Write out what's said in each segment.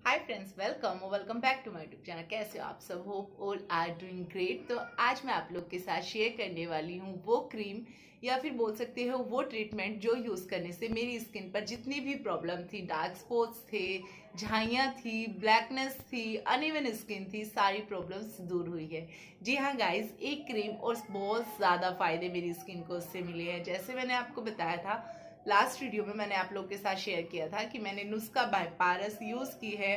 Hi friends, welcome back to my YouTube channel. कैसे हो आप सब? Hope all are doing great. तो आज मैं आप लोग के साथ शेयर करने वाली हूँ वो क्रीम या फिर बोल सकते हो वो ट्रीटमेंट जो यूज़ करने से मेरी स्किन पर जितनी भी प्रॉब्लम थी, डार्क स्पॉट्स थे, झाइयाँ थी, ब्लैकनेस थी, अनइवन स्किन थी, सारी प्रॉब्लम्स दूर हुई है। जी हाँ गाइज, एक क्रीम और बहुत ज़्यादा फायदे मेरी स्किन को उससे मिले हैं। जैसे मैंने आपको बताया था लास्ट वीडियो में, मैंने आप लोग के साथ शेयर किया था कि मैंने नुस्खा बाय पारस यूज़ की है।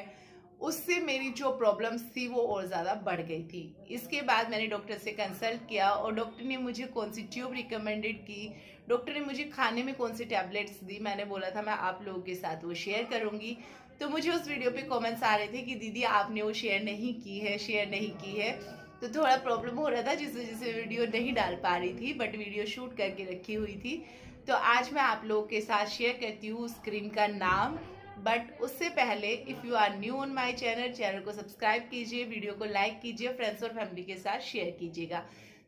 उससे मेरी जो प्रॉब्लम्स थी वो और ज़्यादा बढ़ गई थी। इसके बाद मैंने डॉक्टर से कंसल्ट किया और डॉक्टर ने मुझे कौन सी ट्यूब रिकमेंडेड की, डॉक्टर ने मुझे खाने में कौन सी टैबलेट्स दी। मैंने बोला था मैं आप लोगों के साथ वो शेयर करूँगी। तो मुझे उस वीडियो पे कमेंट्स आ रहे थे कि दीदी आपने वो शेयर नहीं की है। तो थोड़ा प्रॉब्लम हो रहा था जिस वजह से वीडियो नहीं डाल पा रही थी, बट वीडियो शूट करके रखी हुई थी। तो आज मैं आप लोगों के साथ शेयर करती हूँ उस क्रीम का नाम। बट उससे पहले if you are new on my channel को सब्सक्राइब कीजिए, वीडियो को लाइक कीजिए, फ्रेंड्स और फैमिली के साथ शेयर कीजिएगा।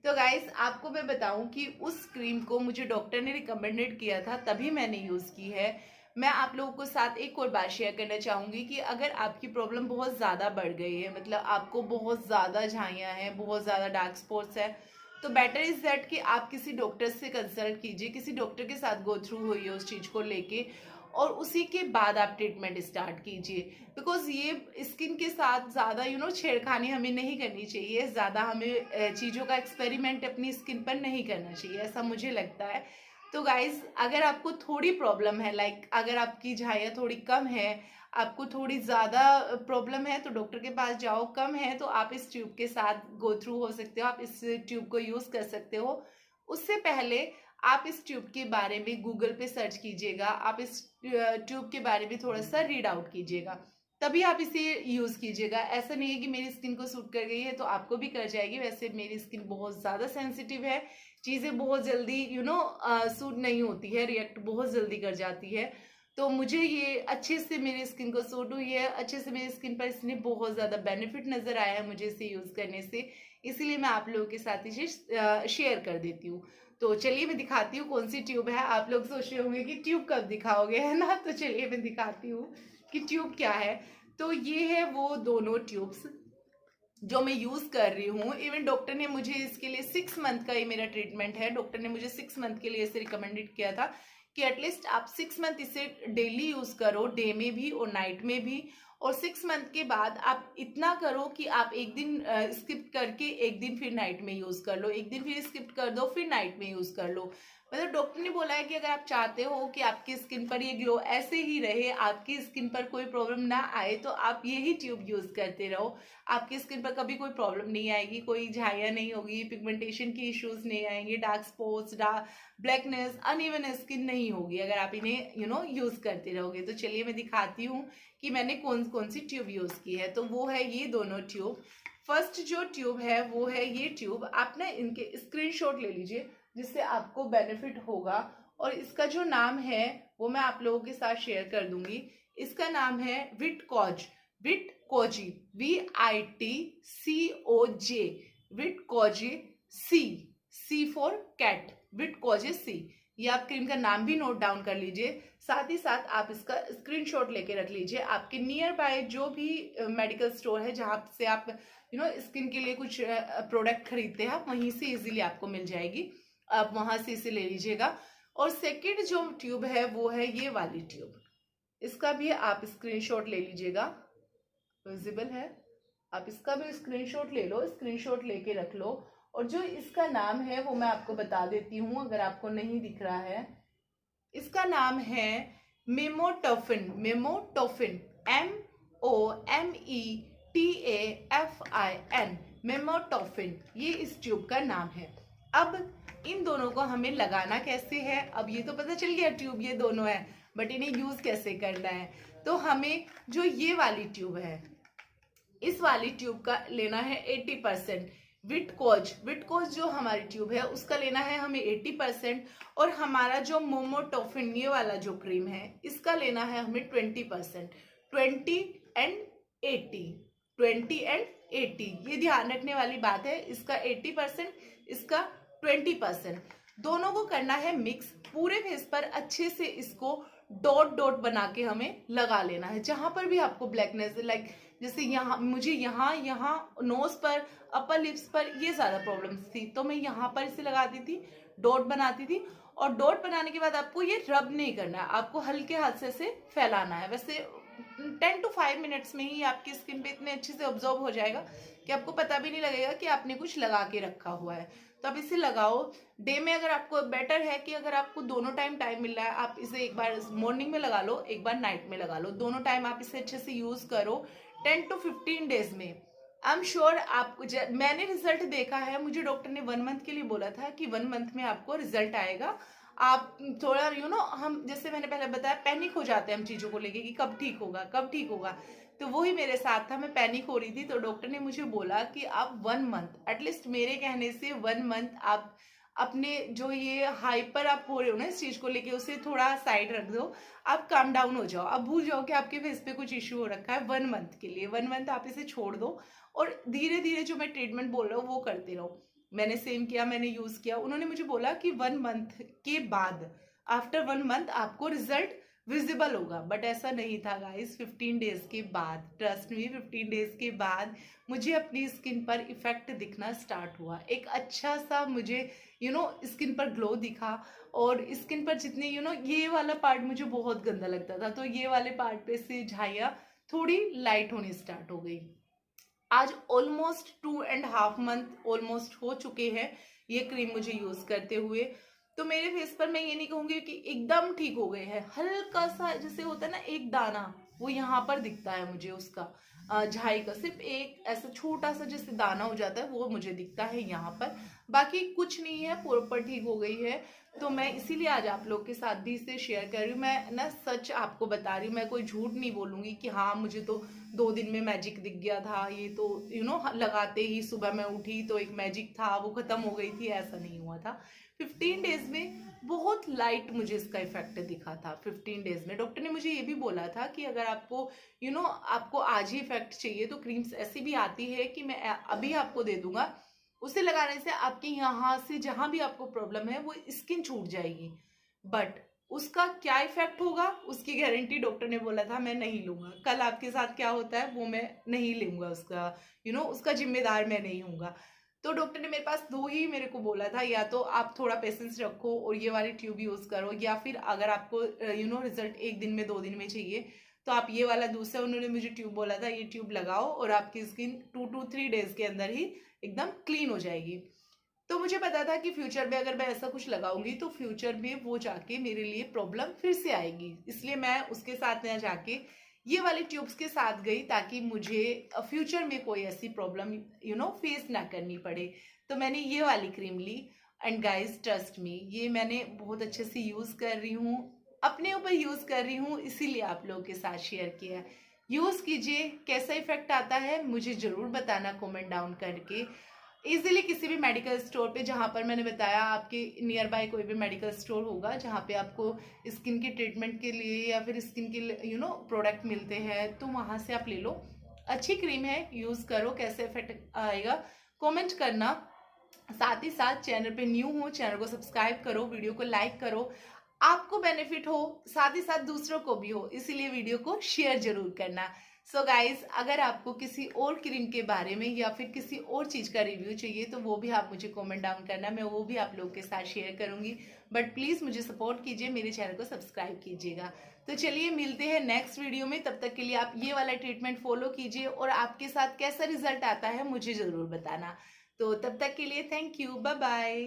तो गाइस, आपको मैं बताऊं कि उस क्रीम को मुझे डॉक्टर ने रिकमेंडेड किया था, तभी मैंने यूज़ की है। मैं आप लोगों को साथ एक और बात शेयर करना चाहूँगी कि अगर आपकी प्रॉब्लम बहुत ज़्यादा बढ़ गई है, मतलब आपको बहुत ज़्यादा झाइयाँ हैं, बहुत ज़्यादा डार्क स्पॉट्स है, तो बेटर इज़ दैट कि आप किसी डॉक्टर से कंसल्ट कीजिए, किसी डॉक्टर के साथ गो थ्रू हुई है उस चीज़ को लेके, और उसी के बाद आप ट्रीटमेंट स्टार्ट कीजिए। बिकॉज ये स्किन के साथ ज़्यादा छेड़खानी हमें नहीं करनी चाहिए, ज़्यादा हमें चीज़ों का एक्सपेरिमेंट अपनी स्किन पर नहीं करना चाहिए, ऐसा मुझे लगता है। तो गाइज, अगर आपको थोड़ी प्रॉब्लम है, लाइक अगर आपकी झाइयाँ थोड़ी कम है, आपको थोड़ी ज़्यादा प्रॉब्लम है, तो डॉक्टर के पास जाओ। कम है तो आप इस ट्यूब के साथ गो थ्रू हो सकते हो, आप इस ट्यूब को यूज़ कर सकते हो। उससे पहले आप इस ट्यूब के बारे में गूगल पे सर्च कीजिएगा, आप इस ट्यूब के बारे में थोड़ा सा रीड आउट कीजिएगा, तभी आप इसे यूज़ कीजिएगा। ऐसा नहीं है कि मेरी स्किन को सूट कर गई है तो आपको भी कर जाएगी। वैसे मेरी स्किन बहुत ज़्यादा सेंसिटिव है, चीज़ें बहुत जल्दी सूट नहीं होती है, रिएक्ट बहुत जल्दी कर जाती है। तो मुझे ये अच्छे से मेरी स्किन को सूट हुई है, अच्छे से मेरी स्किन पर इसने बहुत ज़्यादा बेनिफिट नज़र आया है मुझे इसे यूज़ करने से। इसीलिए मैं आप लोगों के साथ इसे शेयर कर देती हूँ। तो चलिए मैं दिखाती हूँ कौन सी ट्यूब है। आप लोग सोच रहे होंगे कि ट्यूब कब दिखाओगे, है ना? तो चलिए मैं दिखाती हूँ कि ट्यूब क्या है। तो ये है वो दोनों ट्यूब्स जो मैं यूज़ कर रही हूँ। इवन डॉक्टर ने मुझे इसके लिए 6 मंथ का, ये मेरा ट्रीटमेंट है, डॉक्टर ने मुझे 6 मंथ के लिए इसे रिकमेंडेड किया था कि एटलीस्ट आप 6 मंथ इसे डेली यूज़ करो, डे में भी और नाइट में भी। और 6 मंथ के बाद आप इतना करो कि आप एक दिन स्किप करके एक दिन फिर नाइट में यूज़ कर लो, एक दिन फिर स्किप कर दो, फिर नाइट में यूज़ कर लो। मतलब डॉक्टर ने बोला है कि अगर आप चाहते हो कि आपकी स्किन पर ये ग्लो ऐसे ही रहे, आपकी स्किन पर कोई प्रॉब्लम ना आए, तो आप यही ट्यूब यूज़ करते रहो। आपकी स्किन पर कभी कोई प्रॉब्लम नहीं आएगी, कोई झाइयाँ नहीं होगी, पिगमेंटेशन की इश्यूज नहीं आएंगे, dark spots, blackness, uneven skin नहीं होगी अगर आप इन्हें यूज़ करते रहोगे। तो चलिए मैं दिखाती हूँ कि मैंने कौन कौन सी ट्यूब यूज़ की है। तो वो है ये दोनों ट्यूब। फर्स्ट जो ट्यूब है वो है ये ट्यूब। आप ना इनके स्क्रीनशॉट ले लीजिए, जिससे आपको बेनिफिट होगा। और इसका जो नाम है वो मैं आप लोगों के साथ शेयर कर दूंगी। इसका नाम है विटकॉज, विटकोजी, VITCOJ, विटकोजी सी, सी फॉर कैट, विटकोजे सी। ये आप क्रीम का नाम भी नोट डाउन कर लीजिए, साथ ही साथ आप इसका स्क्रीनशॉट लेके रख लीजिए। आपके नियर बाय जो भी मेडिकल स्टोर है जहाँ से आप स्किन के लिए कुछ प्रोडक्ट खरीदते हैं, वहीं से इजीली आपको मिल जाएगी, आप वहां से इसे ले लीजिएगा। और सेकेंड जो ट्यूब है वो है ये वाली ट्यूब। इसका भी आप स्क्रीनशॉट ले लीजिएगा, विजिबल है, आप इसका भी स्क्रीनशॉट ले लो, स्क्रीनशॉट लेके रख लो। और जो इसका नाम है वो मैं आपको बता देती हूँ अगर आपको नहीं दिख रहा है। इसका नाम है मेमोटोफिन, मेमोटोफिन, MOMETAFIN, मेमोटोफिन, ये इस ट्यूब का नाम है। अब इन दोनों को हमें लगाना कैसे है? अब ये तो पता चल गया ट्यूब ये दोनों है, बट इन्हें यूज कैसे करना है? तो हमें जो ये वाली ट्यूब है, इस वाली ट्यूब का लेना है 80%। विटकोज, विटकोज जो हमारी ट्यूब है उसका लेना है हमें 80%। और हमारा जो मोमोटोफिन ये वाला जो क्रीम है, इसका लेना है हमें 20%। 20 एंड 80, 20 एंड 80, ये ध्यान रखने वाली बात है। इसका 80%, इसका 20%, दोनों को करना है मिक्स। पूरे फेस पर अच्छे से इसको डॉट डॉट बना के हमें लगा लेना है। जहां पर भी आपको ब्लैकनेस, लाइक जैसे यहाँ मुझे यहाँ यहाँ नोज पर, अपर लिप्स पर ये ज्यादा प्रॉब्लम्स थी, तो मैं यहाँ पर इसे लगाती थी, डॉट बनाती थी। और डॉट बनाने के बाद आपको ये रब नहीं करना है, आपको हल्के हाथ से इसे फैलाना है। वैसे 10 to 5 मिनट्स में ही आपकी स्किन पे इतने अच्छे से ऑब्जॉर्व हो जाएगा कि आपको पता भी नहीं लगेगा कि आपने कुछ लगा के रखा हुआ है। तो आप इसे लगाओ। डे में अगर आपको बेटर है कि अगर आपको दोनों टाइम टाइम मिल रहा है, आप इसे एक बार मॉर्निंग में लगा लो, एक बार नाइट में लगा लो, दोनों टाइम आप इसे अच्छे से यूज करो 10 to 15 डेज में। आई एम श्योर आपको, मैंने रिजल्ट देखा है, मुझे डॉक्टर ने 1 मंथ के लिए बोला था कि 1 मंथ में आपको रिजल्ट आएगा। आप थोड़ा हम जैसे मैंने पहले बताया, पैनिक हो जाते हैं हम चीजों को लेके कि कब ठीक होगा, कब ठीक होगा। तो वही मेरे साथ था, मैं पैनिक हो रही थी। तो डॉक्टर ने मुझे बोला कि आप 1 मंथ, एटलीस्ट मेरे कहने से 1 मंथ आप अपने जो ये हाइपर आप हो रहे हो ना इस चीज को लेके, उसे थोड़ा साइड रख दो। आप काम डाउन हो जाओ, आप भूल जाओ कि आपके फेस पे कुछ इश्यू हो रखा है। 1 मंथ के लिए, 1 मंथ आप इसे छोड़ दो और धीरे धीरे जो मैं ट्रीटमेंट बोल रहा हूँ वो करते रहो। मैंने सेम किया, मैंने यूज किया। उन्होंने मुझे बोला कि 1 मंथ के बाद, आफ्टर 1 मंथ आपको रिजल्ट विजिबल होगा, बट ऐसा नहीं था गाइस। 15 डेज के बाद, ट्रस्ट मी, 15 डेज के बाद मुझे अपनी स्किन पर इफेक्ट दिखना स्टार्ट हुआ। एक अच्छा सा मुझे स्किन पर ग्लो दिखा। और स्किन पर जितने ये वाला पार्ट मुझे बहुत गंदा लगता था, तो ये वाले पार्ट पे से झाइयाँ थोड़ी लाइट होनी स्टार्ट हो गई। आज ऑलमोस्ट 2.5 मंथ ऑलमोस्ट हो चुके हैं ये क्रीम मुझे यूज करते हुए। तो मेरे फेस पर मैं ये नहीं कहूंगी कि एकदम ठीक हो गए हैं, हल्का सा जैसे होता है ना एक दाना, वो यहाँ पर दिखता है मुझे उसका, झाई का सिर्फ एक ऐसा छोटा सा जैसे दाना हो जाता है वो मुझे दिखता है यहाँ पर। बाकी कुछ नहीं है, प्रॉपर ठीक हो गई है। तो मैं इसीलिए आज आप लोग के साथ भी इसे शेयर कर रही हूँ। मैं ना सच आपको बता रही हूँ, मैं कोई झूठ नहीं बोलूंगी कि हाँ मुझे तो 2 दिन में मैजिक दिख गया था, ये तो लगाते ही सुबह मैं उठी तो एक मैजिक था, वो खत्म हो गई थी, ऐसा नहीं हुआ था। 15 डेज में बहुत लाइट मुझे इसका इफेक्ट दिखा था। 15 डेज में डॉक्टर ने मुझे ये भी बोला था कि अगर आपको आपको आज ही इफेक्ट चाहिए तो क्रीम्स ऐसी भी आती है कि मैं अभी आपको दे दूंगा, उसे लगाने से आपके यहाँ से जहां भी आपको प्रॉब्लम है वो स्किन छूट जाएगी। बट उसका क्या इफेक्ट होगा उसकी गारंटी डॉक्टर ने बोला था मैं नहीं लूंगा। कल आपके साथ क्या होता है वो मैं नहीं लूंगा, उसका उसका जिम्मेदार मैं नहीं हूंगा। तो डॉक्टर ने मेरे पास दो ही मेरे को बोला था, या तो आप थोड़ा पेशेंस रखो और ये वाली ट्यूब यूज करो, या फिर अगर आपको रिजल्ट 1 दिन में 2 दिन में चाहिए तो आप ये वाला दूसरा उन्होंने मुझे ट्यूब बोला था, ये ट्यूब लगाओ और आपकी स्किन 2 to 3 डेज के अंदर ही एकदम क्लीन हो जाएगी। तो मुझे पता था कि फ्यूचर में अगर मैं ऐसा कुछ लगाऊंगी तो फ्यूचर में वो जाके मेरे लिए प्रॉब्लम फिर से आएगी, इसलिए मैं उसके साथ ना जाके ये वाली ट्यूब्स के साथ गई ताकि मुझे फ्यूचर में कोई ऐसी प्रॉब्लम फेस ना करनी पड़े। तो मैंने ये वाली क्रीम ली एंड गाइस ट्रस्ट मी, ये मैंने बहुत अच्छे से यूज कर रही हूँ, अपने ऊपर यूज कर रही हूँ, इसीलिए आप लोगों के साथ शेयर किया है। यूज कीजिए, कैसा इफेक्ट आता है मुझे जरूर बताना कमेंट डाउन करके। इजीली किसी भी मेडिकल स्टोर पे, जहाँ पर मैंने बताया आपके नियर बाय कोई भी मेडिकल स्टोर होगा जहाँ पे आपको स्किन के ट्रीटमेंट के लिए या फिर स्किन के प्रोडक्ट मिलते हैं, तो वहाँ से आप ले लो। अच्छी क्रीम है, यूज करो, कैसे इफेक्ट आएगा कमेंट करना। साथ ही साथ चैनल पे न्यू हो, चैनल को सब्सक्राइब करो, वीडियो को लाइक करो, आपको बेनिफिट हो साथ ही साथ दूसरों को भी हो, इसीलिए वीडियो को शेयर जरूर करना। सो गाइज, अगर आपको किसी और क्रीम के बारे में या फिर किसी और चीज का रिव्यू चाहिए तो वो भी आप मुझे कमेंट डाउन करना, मैं वो भी आप लोगों के साथ शेयर करूंगी। बट प्लीज मुझे सपोर्ट कीजिए, मेरे चैनल को सब्सक्राइब कीजिएगा। तो चलिए मिलते हैं नेक्स्ट वीडियो में, तब तक के लिए आप ये वाला ट्रीटमेंट फॉलो कीजिए और आपके साथ कैसा रिजल्ट आता है मुझे जरूर बताना। तो तब तक के लिए थैंक यू, बाय बाय।